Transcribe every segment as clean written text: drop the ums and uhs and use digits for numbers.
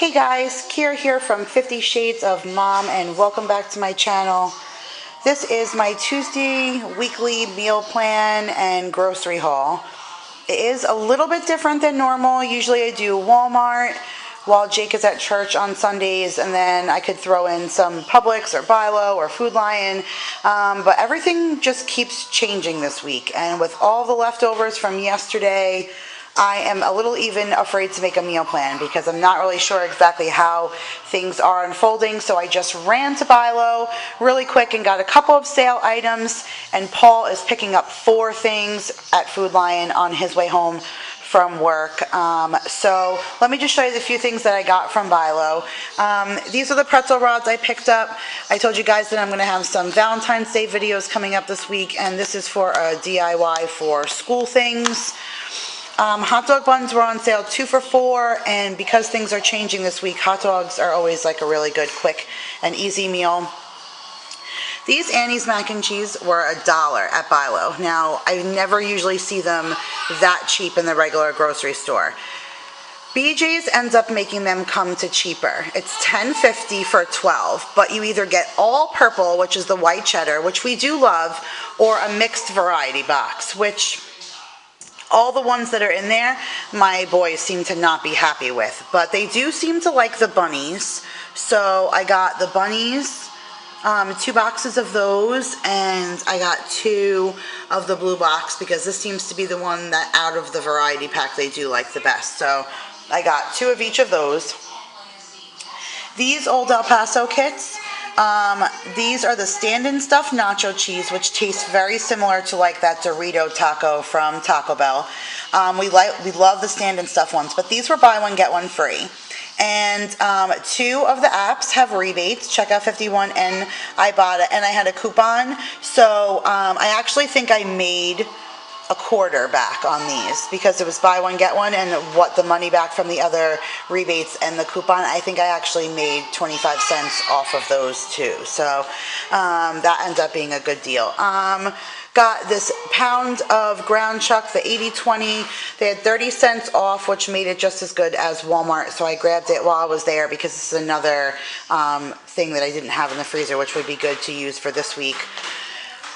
Hey guys, Kiera here from 50 Shades of Mom, and welcome back to my channel. This is my Tuesday weekly meal plan and grocery haul. It is a little bit different than normal. Usually I do Walmart while Jake is at church on Sundays, and then I could throw in some Publix or Bilo or Food Lion, but everything just keeps changing this week, and with all the leftovers from yesterday, I am a little even afraid to make a meal plan because I'm not really sure exactly how things are unfolding. So I just ran to Bilo really quick and got a couple of sale items, and Paul is picking up 4 things at Food Lion on his way home from work. So let me just show you the few things that I got from Bilo. These are the pretzel rods I picked up. I told you guys that I'm going to have some Valentine's Day videos coming up this week, and this is for a DIY for school things. Hot dog buns were on sale 2 for $4, and because things are changing this week, hot dogs are always like a really good, quick, and easy meal. These Annie's mac and cheese were $1 at Bilo. Now, I never usually see them that cheap in the regular grocery store. BJ's ends up making them come to cheaper. It's $10.50 for 12, but you either get all purple, which is the white cheddar, which we do love, or a mixed variety box, which all the ones that are in there, my boys seem to not be happy with. But they do seem to like the bunnies. So I got the bunnies, 2 boxes of those, and I got 2 of the blue box because this seems to be the one that out of the variety pack they do like the best. So I got 2 of each of those. These Old El Paso kits, these are the stand-in stuffed nacho cheese, which tastes very similar to like that Dorito taco from Taco Bell. We love the stand-in stuff ones, but these were buy one get one free. And 2 of the apps have rebates. Check out 51 and Ibotta, and I had a coupon, so I actually think I made a quarter back on these because it was buy one get one, and what the money back from the other rebates and the coupon, I think I actually made 25 cents off of those too. So that ends up being a good deal. Got this pound of ground chuck, the 80/20. They had 30 cents off, which made it just as good as Walmart, so I grabbed it while I was there because this is another thing that I didn't have in the freezer, which would be good to use for this week.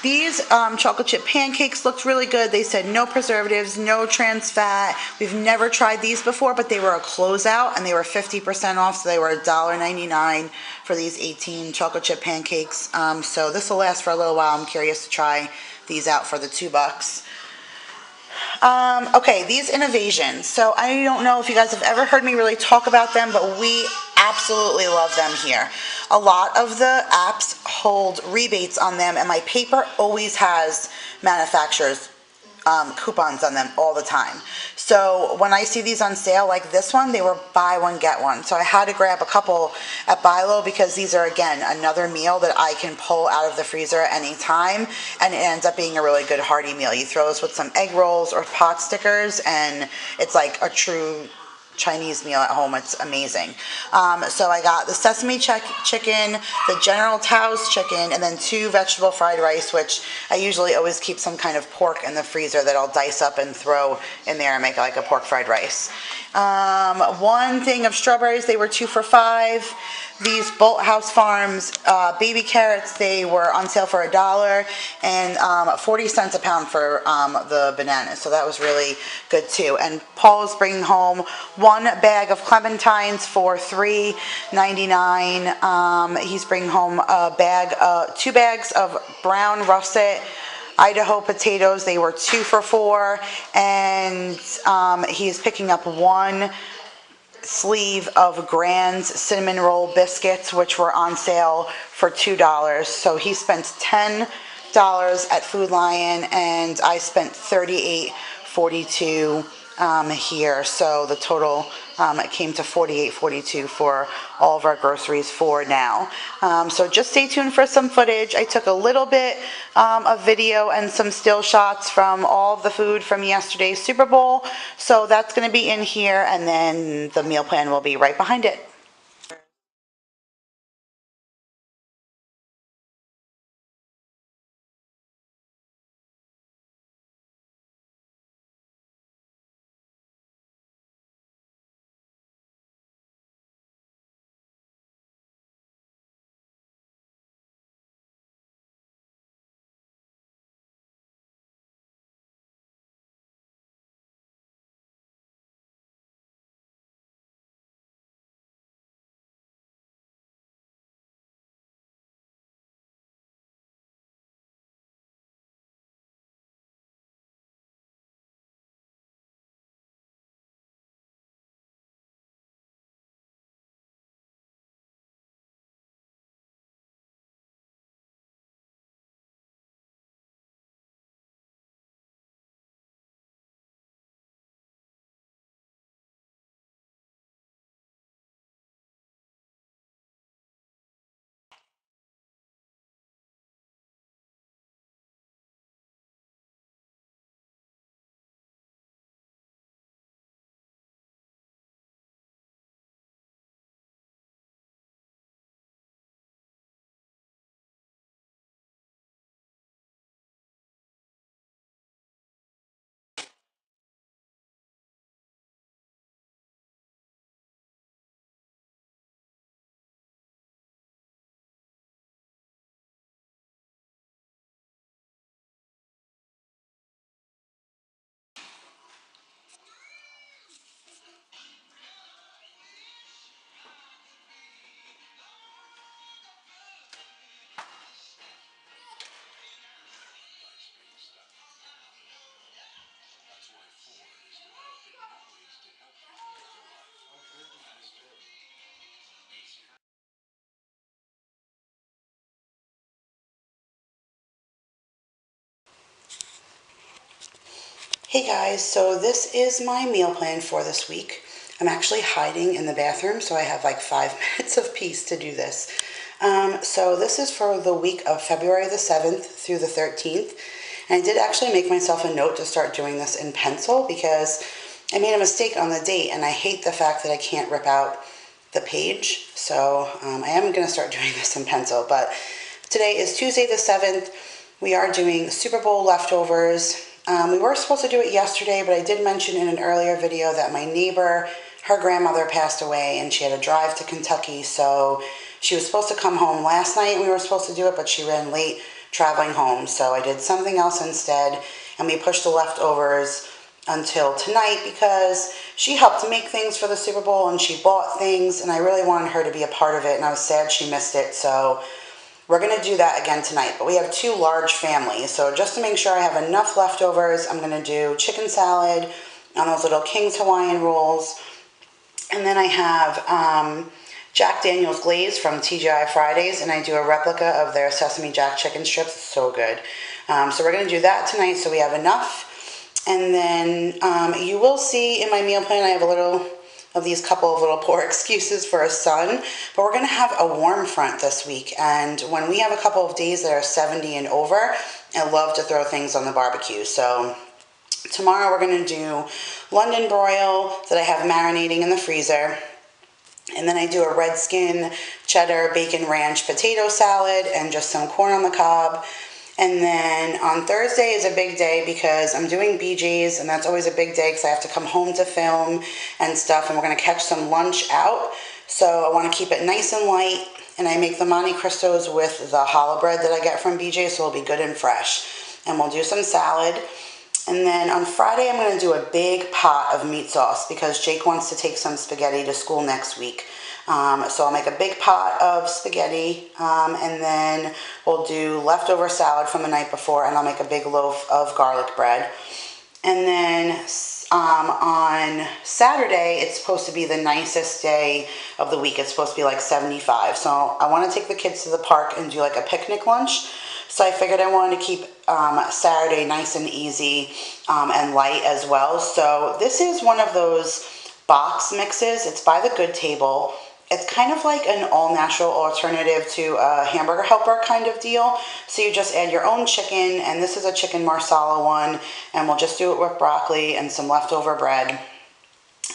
These chocolate chip pancakes looked really good. They said no preservatives, no trans fat. We've never tried these before, but they were a closeout, and they were 50% off, so they were $1.99 for these 18 chocolate chip pancakes. So this will last for a little while. I'm curious to try these out for the $2. Okay, these innovations. So I don't know if you guys have ever heard me really talk about them, but we absolutely love them here. A lot of the apps hold rebates on them, and my paper always has manufacturers' coupons on them all the time. So when I see these on sale, like this one, they were buy one get one. So I had to grab a couple at Bilo because these are, again, another meal that I can pull out of the freezer at any time, and it ends up being a really good hearty meal. You throw this with some egg rolls or pot stickers, and it's like a true Chinese meal at home. It's amazing. So I got the sesame chicken, the General Tso's chicken, and then 2 vegetable fried rice, which I usually always keep some kind of pork in the freezer that I'll dice up and throw in there and make like a pork fried rice. 1 thing of strawberries, they were 2 for $5. These Bolt House Farms baby carrots, they were on sale for $1, and 40 cents a pound for the bananas, so that was really good too. And Paul is bringing home 1 bag of clementines for $3.99. He's bringing home a bag, 2 bags of brown russet Idaho potatoes. They were 2 for $4, and he's picking up 1 sleeve of Grand's cinnamon roll biscuits, which were on sale for $2. So he spent $10 at Food Lion, and I spent $38.42 here. So the total it came to $48.42 for all of our groceries for now. So just stay tuned for some footage. I took a little bit of video and some still shots from all of the food from yesterday's Super Bowl. So that's going to be in here, and then the meal plan will be right behind it. Hey guys, so this is my meal plan for this week. I'm actually hiding in the bathroom, so I have like 5 minutes of peace to do this. So this is for the week of February the 7th through the 13th. And I did actually make myself a note to start doing this in pencil because I made a mistake on the date and I hate the fact that I can't rip out the page. So I am going to start doing this in pencil. But today is Tuesday the 7th. We are doing Super Bowl leftovers. We were supposed to do it yesterday, but I did mention in an earlier video that my neighbor, her grandmother passed away and she had to drive to Kentucky, so she was supposed to come home last night and we were supposed to do it, but she ran late traveling home, so I did something else instead, and we pushed the leftovers until tonight because she helped make things for the Super Bowl and she bought things, and I really wanted her to be a part of it, and I was sad she missed it, so we're going to do that again tonight. But we have 2 large families, so just to make sure I have enough leftovers, I'm going to do chicken salad on those little King's Hawaiian rolls. And then I have Jack Daniel's Glaze from TGI Fridays, and I do a replica of their Sesame Jack chicken strips. It's so good. So we're going to do that tonight so we have enough. And then you will see in my meal plan I have a little of these couple of little poor excuses for a son, but we're going to have a warm front this week, and when we have a couple of days that are 70 and over, I love to throw things on the barbecue. So tomorrow we're going to do London broil that I have marinating in the freezer, and then I do a red skin cheddar bacon ranch potato salad and just some corn on the cob. And then on Thursday is a big day because I'm doing BJ's, and that's always a big day because I have to come home to film and stuff, and we're going to catch some lunch out. So I want to keep it nice and light, and I make the Monte Cristos with the challah bread that I get from BJ's, so it'll be good and fresh. And we'll do some salad. And then on Friday I'm going to do a big pot of meat sauce because Jake wants to take some spaghetti to school next week. So I'll make a big pot of spaghetti, and then we'll do leftover salad from the night before, and I'll make a big loaf of garlic bread. And then on Saturday, it's supposed to be the nicest day of the week. It's supposed to be like 75. So I want to take the kids to the park and do like a picnic lunch. So I figured I wanted to keep Saturday nice and easy and light as well. So this is one of those box mixes. It's by the Good Table. It's kind of like an all-natural alternative to a hamburger helper kind of deal. So you just add your own chicken, and this is a chicken marsala one, and we'll just do it with broccoli and some leftover bread.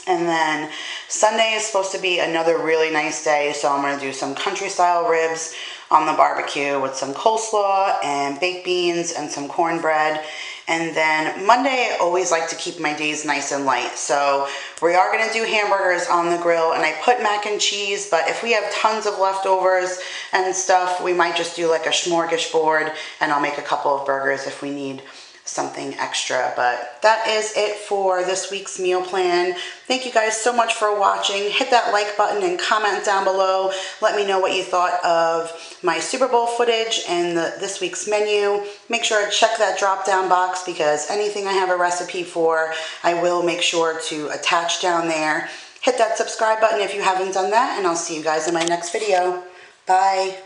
And then Sunday is supposed to be another really nice day, so I'm going to do some country-style ribs on the barbecue with some coleslaw and baked beans and some cornbread. And then Monday, I always like to keep my days nice and light. So we are going to do hamburgers on the grill, and I put mac and cheese, but if we have tons of leftovers and stuff, we might just do like a smorgasbord, and I'll make a couple of burgers if we need something extra. But that is it for this week's meal plan. Thank you guys so much for watching. Hit that like button and comment down below. Let me know what you thought of my Super Bowl footage and this week's menu. Make sure to check that drop down box because anything I have a recipe for, I will make sure to attach down there. Hit that subscribe button if you haven't done that, and I'll see you guys in my next video. Bye.